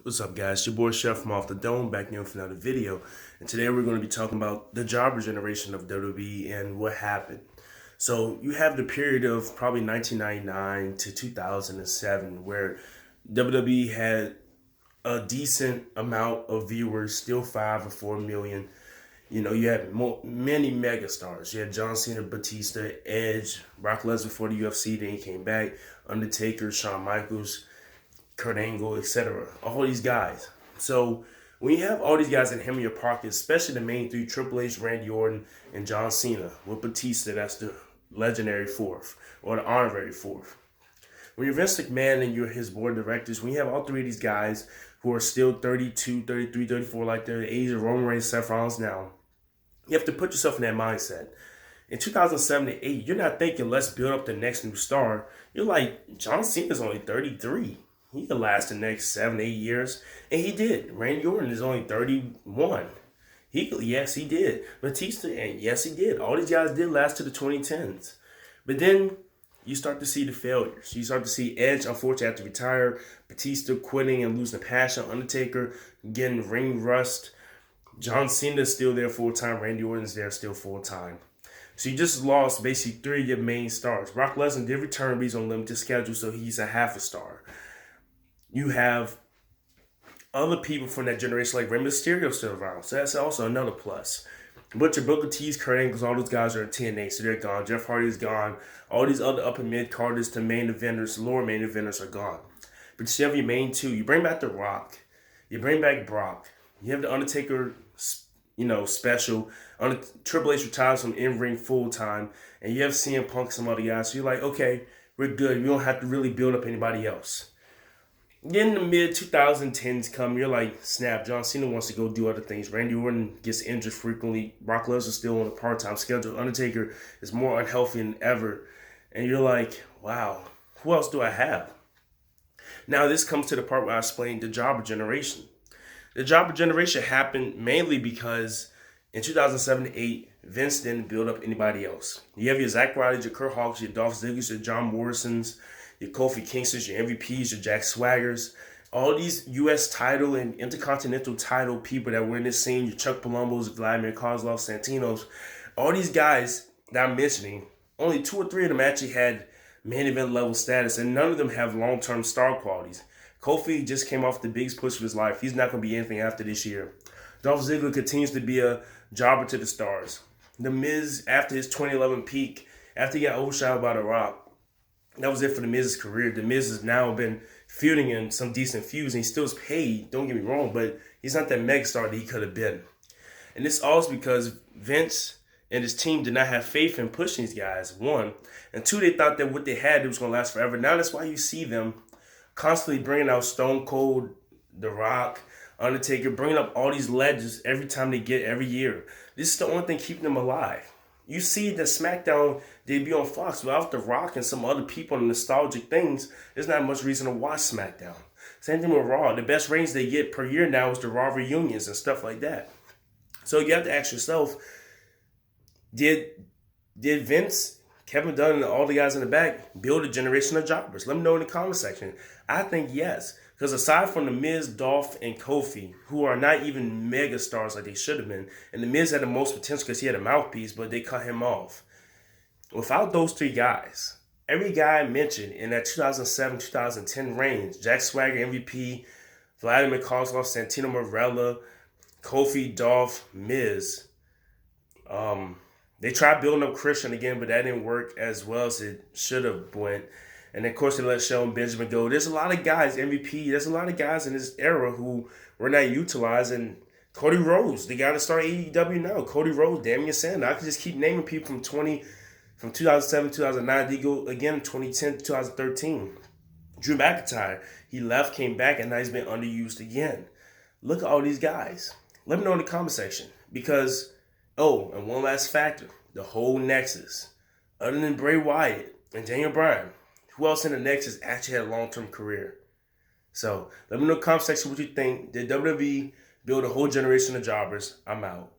What's up, guys? Your boy Chef from Off the Dome back here for another video. And today we're going to be talking about the jobber generation of WWE and what happened. So you have the period of probably 1999 to 2007 where WWE had a decent amount of viewers, still 5 or 4 million. You know, you had many megastars. You had John Cena, Batista, Edge, Brock Lesnar for the UFC, then he came back, Undertaker, Shawn Michaels, Kurt Angle, etc. All these guys. So when you have all these guys in him in your pocket, especially the main three, Triple H, Randy Orton, and John Cena, with Batista, that's the legendary fourth, or the honorary fourth. When you're Vince McMahon and you're his board of directors, when you have all three of these guys who are still 32, 33, 34, like the age of Roman Reigns, Seth Rollins now, you have to put yourself in that mindset. In 2007 to 8, you're not thinking, let's build up the next new star. You're like, John Cena's only 33. He could last the next 7, 8 years. And he did. Randy Orton is only 31. Yes, he did. Batista, and yes, he did. All these guys did last to the 2010s. But then you start to see the failures. You start to see Edge, unfortunately, have to retire. Batista quitting and losing passion. Undertaker getting ring rust. John Cena's still there full-time. Randy Orton's there still full-time. So you just lost basically three of your main stars. Brock Lesnar did return, but he's on limited schedule, so he's a half a star. You have other people from that generation like Rey Mysterio still around, so that's also another plus. But your Booker T's, Kurt Angle's, all those guys are in TNA, so they're gone. Jeff Hardy's gone. All these other upper mid carders to main eventers, lower main eventers are gone. But you have your main two. You bring back The Rock. You bring back Brock. You have the Undertaker, special. Triple H retires from in-ring full-time. And you have CM Punk, some other guys. So you're like, okay, we're good. We don't have to really build up anybody else. Then the mid-2010s come, you're like, snap, John Cena wants to go do other things. Randy Orton gets injured frequently. Brock Lesnar's still on a part-time schedule. Undertaker is more unhealthy than ever. And you're like, wow, who else do I have? Now this comes to the part where I explained the jobber generation. The jobber generation happened mainly because in 2007 to 8, Vince didn't build up anybody else. You have your Zack Ryder, your Kurt Hawks, your Dolph Ziggler's, your John Morrisons, your Kofi Kingstons, your MVPs, your Jack Swaggers, all these U.S. title and intercontinental title people that were in this scene, your Chuck Palombos, Vladimir Kozlov, Santinos, all these guys that I'm mentioning, only 2 or 3 of them actually had main event level status, and none of them have long-term star qualities. Kofi just came off the biggest push of his life. He's not going to be anything after this year. Dolph Ziggler continues to be a jobber to the stars. The Miz, after his 2011 peak, after he got overshadowed by The Rock, that was it for The Miz's career. The Miz has now been feuding in some decent feuds, and he still is paid, don't get me wrong, but he's not that megastar that he could have been. And this all is because Vince and his team did not have faith in pushing these guys, 1. And 2, they thought that what they had, it was going to last forever. Now that's why you see them constantly bringing out Stone Cold, The Rock, Undertaker, bringing up all these legends every time they get every year. This is the only thing keeping them alive. You see the SmackDown debut on Fox without The Rock and some other people and nostalgic things. There's not much reason to watch SmackDown. Same thing with Raw. The best ratings they get per year now is the Raw reunions and stuff like that. So you have to ask yourself, did Vince, Kevin Dunn, and all the guys in the back build a generation of jobbers? Let me know in the comment section. I think yes. Because aside from The Miz, Dolph, and Kofi, who are not even mega stars like they should have been, and The Miz had the most potential because he had a mouthpiece, but they cut him off. Without those 3 guys, every guy I mentioned in that 2007-2010 range, Jack Swagger, MVP, Vladimir Kozlov, Santino Marella, Kofi, Dolph, Miz, they tried building up Christian again, but that didn't work as well as it should have went. And of course, they let Shelton Benjamin go. There's a lot of guys, MVP, there's a lot of guys in this era who were not utilized. And Cody Rhodes, the guy that started AEW now. Cody Rhodes, Damian Sandler. I could just keep naming people from 2007, 2009. They go again 2010, 2013. Drew McIntyre, he left, came back, and now he's been underused again. Look at all these guys. Let me know in the comment section. Because, and one last factor, the whole Nexus. Other than Bray Wyatt and Daniel Bryan, who else in the Nexus actually had a long-term career? So let me know in the comment section what you think. Did WWE build a whole generation of jobbers? I'm out.